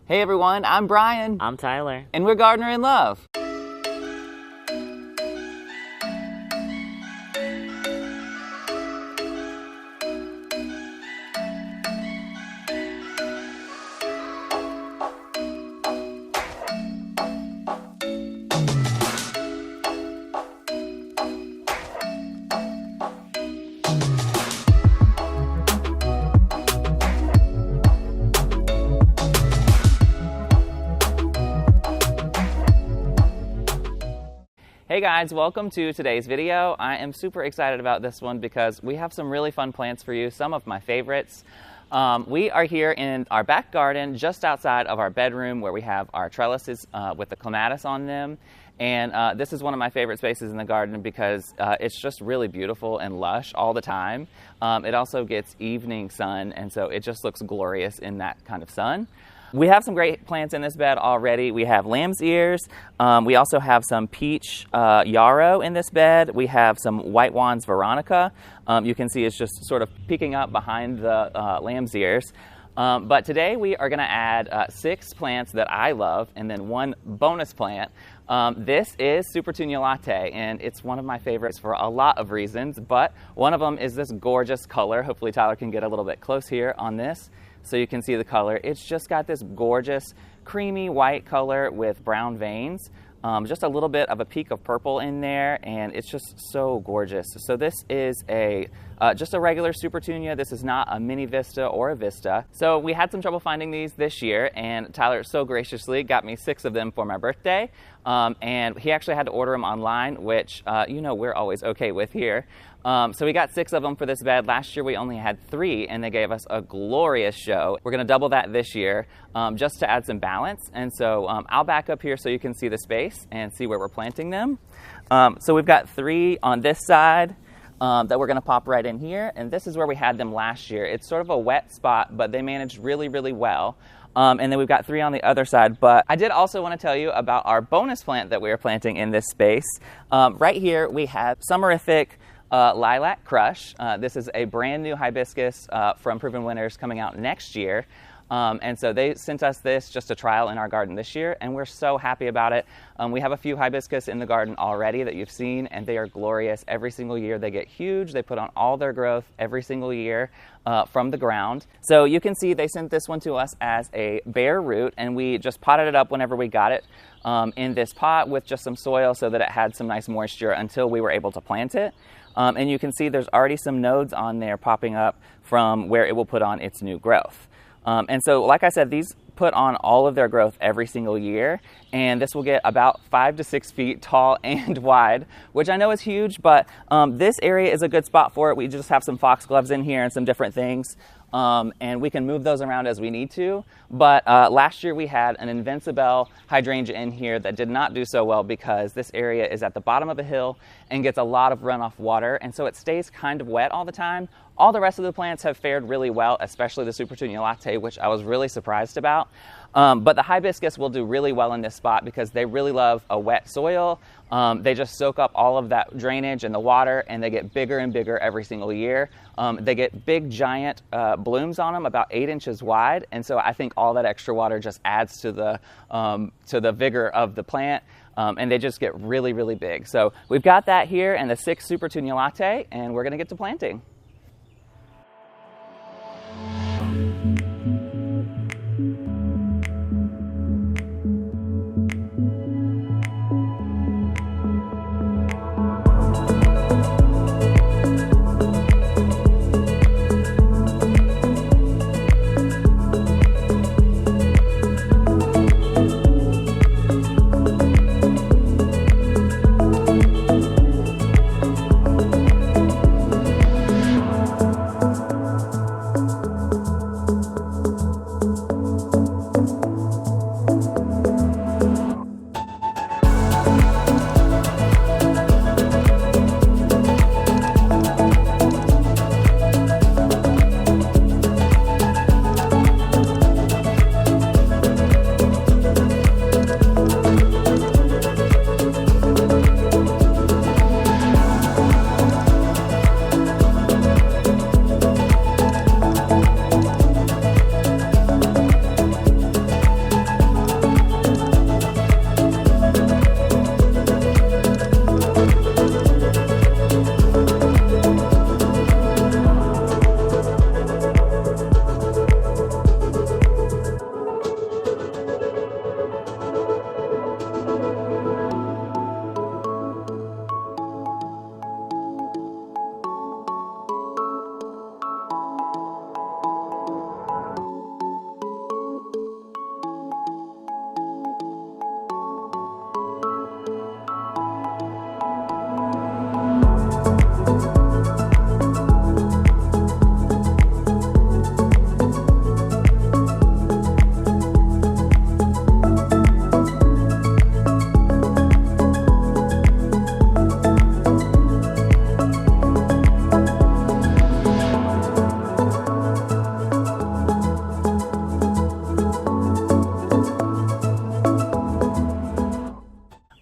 Hey everyone, I'm Brian. I'm Tyler. And we're Gardener in Love. Hey guys, welcome to today's video. I am super excited about this one because we have some really fun plants for you, some of my favorites. We are here in our back garden just outside of our bedroom where we have our trellises with the clematis on them. And this is one of my favorite spaces in the garden because it's just really beautiful and lush all the time. It also gets evening sun, and so it just looks glorious in that kind of sun. We have some great plants in this bed already. We have lamb's ears. We also have some peach yarrow in this bed. We have some white wands veronica. You can see it's just sort of peeking up behind the lamb's ears. But today we are going to add 6 plants that I love and then 1 bonus plant. This is Supertunia Latte, and it's one of my favorites for a lot of reasons, but one of them is this gorgeous color. Hopefully Tyler can get a little bit close here on this so you can see the color. It's just got this gorgeous creamy white color with brown veins. Just a little bit of a peak of purple in there, and it's just so gorgeous. So this is just a regular Supertunia. This is not a mini Vista or a Vista. So we had some trouble finding these this year, and Tyler so graciously got me 6 of them for my birthday. And he actually had to order them online, which you know we're always okay with here. So we got 6 of them for this bed. Last year we only had 3, and they gave us a glorious show. We're going to double that this year just to add some balance. And so I'll back up here so you can see the space and see where we're planting them. So we've got 3 on this side that we're going to pop right in here. And this is where we had them last year. It's sort of a wet spot, but they managed really, really well. And then we've got 3 on the other side. But I did also want to tell you about our bonus plant that we are planting in this space. Right here we have Summerific Lilac Crush. This is a brand new hibiscus from Proven Winners coming out next year. And so they sent us this just a trial in our garden this year, and we're so happy about it. We have a few hibiscus in the garden already that you've seen, and they are glorious. Every single year they get huge. They put on all their growth every single year from the ground. So you can see they sent this one to us as a bare root, and we just potted it up whenever we got it in this pot with just some soil so that it had some nice moisture until we were able to plant it. And you can see there's already some nodes on there popping up from where it will put on its new growth. And so, like I said, these put on all of their growth every single year, and this will get about 5 to 6 feet tall and wide, which I know is huge, but this area is a good spot for it. We just have some foxgloves in here and some different things, and we can move those around as we need to. But last year we had an Invincible hydrangea in here that did not do so well because this area is at the bottom of a hill and gets a lot of runoff water, and so it stays kind of wet all the time. All the rest of the plants have fared really well, especially the Supertunia Latte, which I was really surprised about. But the hibiscus will do really well in this spot because they really love a wet soil. They just soak up all of that drainage and the water, and they get bigger and bigger every single year. They get big, giant blooms on them, about 8 inches wide, and so I think all that extra water just adds to the vigor of the plant. And they just get really, really big. So we've got that here and the 6 Supertunia Latte, and we're going to get to planting.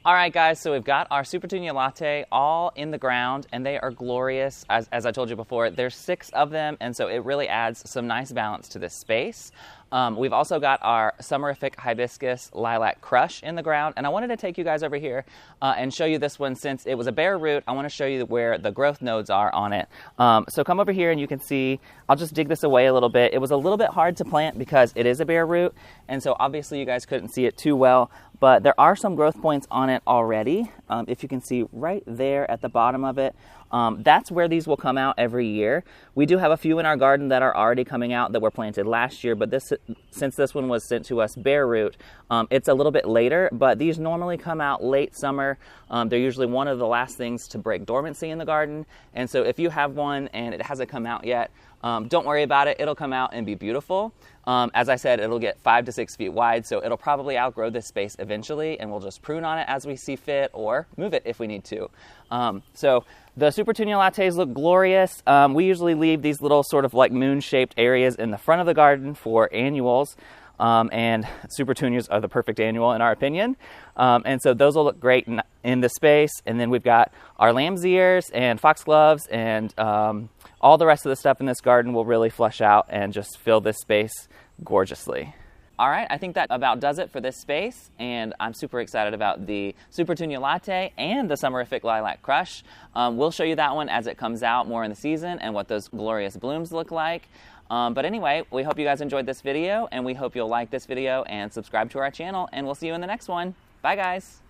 All right, guys, so we've got our Supertunia Latte all in the ground, and they are glorious. As I told you before, there's 6 of them, and so it really adds some nice balance to this space. We've also got our Summerific Hibiscus Lilac Crush in the ground, and I wanted to take you guys over here and show you this one. Since it was a bare root, I want to show you where the growth nodes are on it. So come over here and you can see, I'll just dig this away a little bit. It was a little bit hard to plant because it is a bare root, and so obviously you guys couldn't see it too well, but there are some growth points on it already. If you can see right there at the bottom of it, that's where these will come out every year. We do have a few in our garden that are already coming out that were planted last year, but since this one was sent to us bare root, it's a little bit later, but these normally come out late summer. They're usually one of the last things to break dormancy in the garden, and so if you have one and it hasn't come out yet, don't worry about it. It'll come out and be beautiful. As I said, it'll get 5 to 6 feet wide, so it'll probably outgrow this space eventually, and we'll just prune on it as we see fit or move it if we need to. So the Supertunia Lattes look glorious. We usually leave these little sort of like moon-shaped areas in the front of the garden for annuals, and Supertunias are the perfect annual in our opinion. And so those will look great in the space. And then we've got our lamb's ears and foxgloves, and all the rest of the stuff in this garden will really flush out and just fill this space gorgeously. All right, I think that about does it for this space, and I'm super excited about the Supertunia Latte and the Summerific Lilac Crush. We'll show you that one as it comes out more in the season and what those glorious blooms look like. But anyway, we hope you guys enjoyed this video, and we hope you'll like this video and subscribe to our channel, and we'll see you in the next one. Bye, guys.